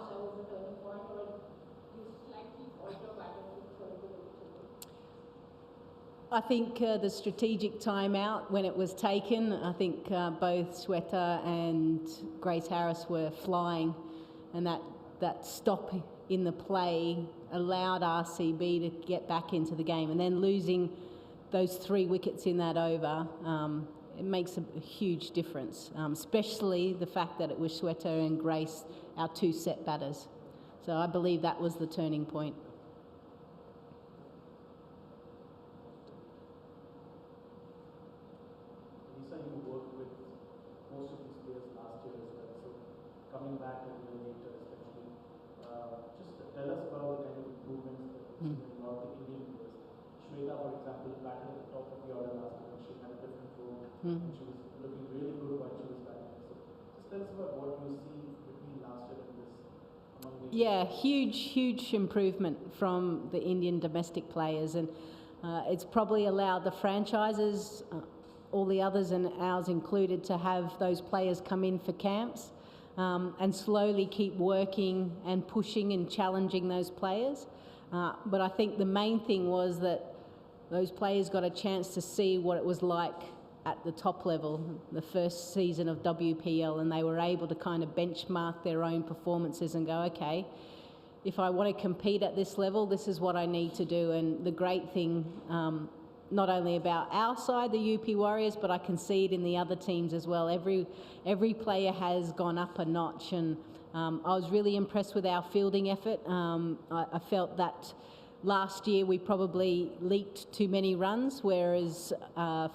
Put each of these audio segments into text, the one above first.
Tasha was the turning point, or you slightly alter pattern to throw the wicket? I think the strategic timeout when it was taken, I think both Shweta and Grace Harris were flying, and that stop in the play allowed RCB to get back into the game, and then losing those 3 wickets in that over, it makes a huge difference, especially the fact that it was Shweta and Grace, our 2 set batters. So I believe that was the turning point. You worked with most of these players last year as well, so coming back a little later especially, just tell us about the kind of improvements that we've seen in a lot of the Indian players. Shweta, for example, batted at the top of the order last year, she had a different role, and she was looking really good while she was batting. So just tell us about what you see between last year and this among the huge improvement from the Indian domestic players, and it's probably allowed the franchises, all the others and ours included, to have those players come in for camps and slowly keep working and pushing and challenging those players. But I think the main thing was that those players got a chance to see what it was like at the top level, the first season of WPL, and they were able to kind of benchmark their own performances and go, okay, if I want to compete at this level, this is what I need to do. And the great thing, not only about our side, the UP Warriors, but I can see it in the other teams as well. Every player has gone up a notch, and I was really impressed with our fielding effort. I felt that last year we probably leaked too many runs, whereas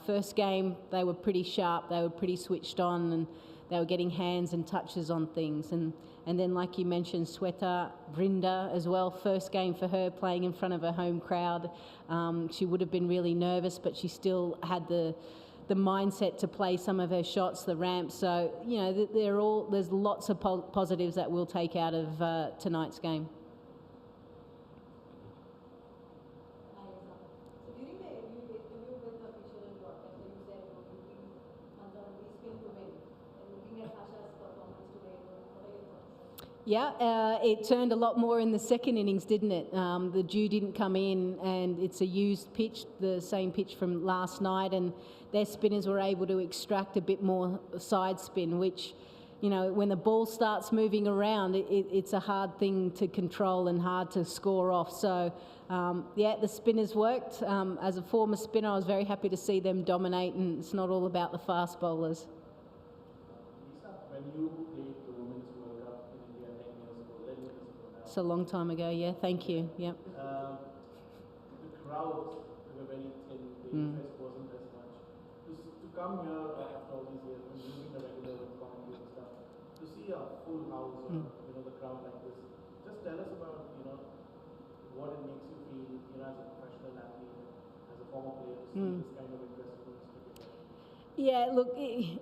first game they were pretty sharp, they were pretty switched on, and they were getting hands and touches on things. And then, like you mentioned, Shweta, Brinda as well, first game for her playing in front of her home crowd. She would have been really nervous, but she still had the mindset to play some of her shots, the ramps. So, you know, there's lots of positives that we'll take out of tonight's game. Yeah, it turned a lot more in the second innings, didn't it? The dew didn't come in, and it's a used pitch, the same pitch from last night, and their spinners were able to extract a bit more side spin, which, you know, when the ball starts moving around, it's a hard thing to control and hard to score off. So, yeah, the spinners worked. As a former spinner, I was very happy to see them dominate, and it's not all about the fast bowlers. Lisa, when you played the Women's World Cup in India 10 years ago, 11 years ago now. It's a long time ago, yeah, thank you, yep. The crowds were very thin, the interest wasn't as much. To come here after all these years, from using the regular commentary and stuff, to see a full house or, you know, the crowd like this, just tell us about, you know, what it makes you feel, you know, as a professional athlete, as a former player, to see this kind of interest towards cricket. Yeah, look,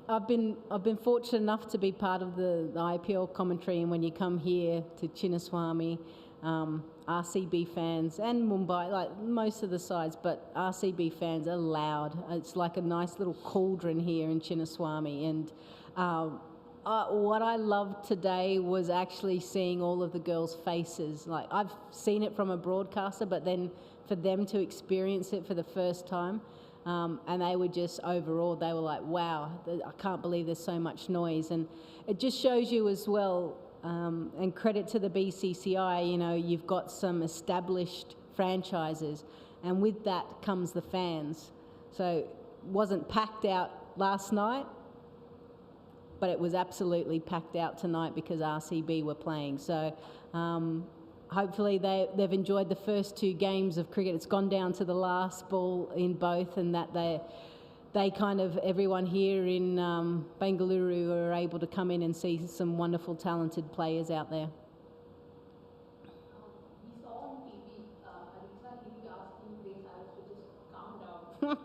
I've been fortunate enough to be part of the IPL commentary, and when you come here to Chinnaswamy, RCB fans and Mumbai, like most of the sides, but RCB fans are loud. It's like a nice little cauldron here in Chinnaswamy, and what I loved today was actually seeing all of the girls' faces. Like, I've seen it from a broadcaster, but then for them to experience it for the first time, and they were just overawed. They were like, wow, I can't believe there's so much noise. And it just shows you as well, and credit to the BCCI, you know, you've got some established franchises, and with that comes the fans. So it wasn't packed out last night, but it was absolutely packed out tonight because RCB were playing. So hopefully they've enjoyed the first 2 games of cricket. It's gone down to the last ball in both, and that they kind of, everyone here in Bengaluru were able to come in and see some wonderful, talented players out there. We saw on TV, Arisa Healy asking Grace Harris to just calm down and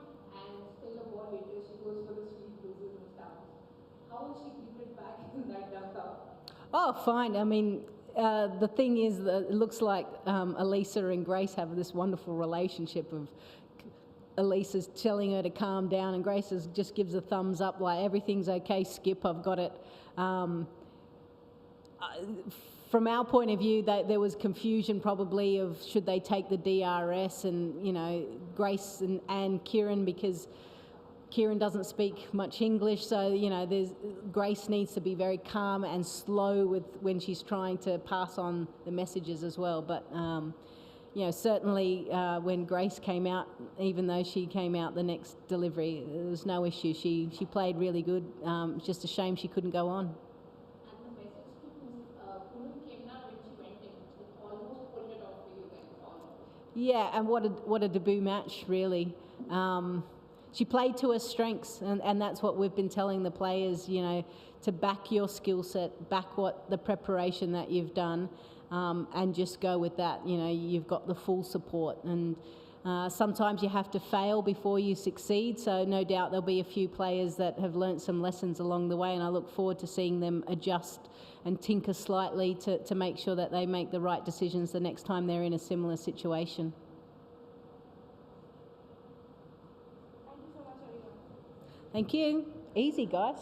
still a ball later she goes for the sweet loses and stuff. How will she keep it back in that dugout? Oh, fine. I mean, the thing is that it looks like Elisa and Grace have this wonderful relationship of Elisa's telling her to calm down, and Grace just gives a thumbs up like, everything's okay, Skip, I've got it. from our point of view, that there was confusion probably of should they take the DRS, and Grace and Kieran, because Kieran doesn't speak much English, so Grace needs to be very calm and slow when she's trying to pass on the messages as well. But certainly when Grace came out, even though she came out the next delivery, there was no issue. She played really good. It's just a shame she couldn't go on. And the message to Poonam came out when she went in. It almost pulled it off for you guys all. Yeah, and what a debut match, really. She played to her strengths, and that's what we've been telling the players, to back your skill set, back the preparation that you've done, and just go with that. You've got the full support, and sometimes you have to fail before you succeed, so no doubt there'll be a few players that have learnt some lessons along the way, and I look forward to seeing them adjust and tinker slightly to make sure that they make the right decisions the next time they're in a similar situation. Thank you so much, everyone. Thank you. Easy, guys.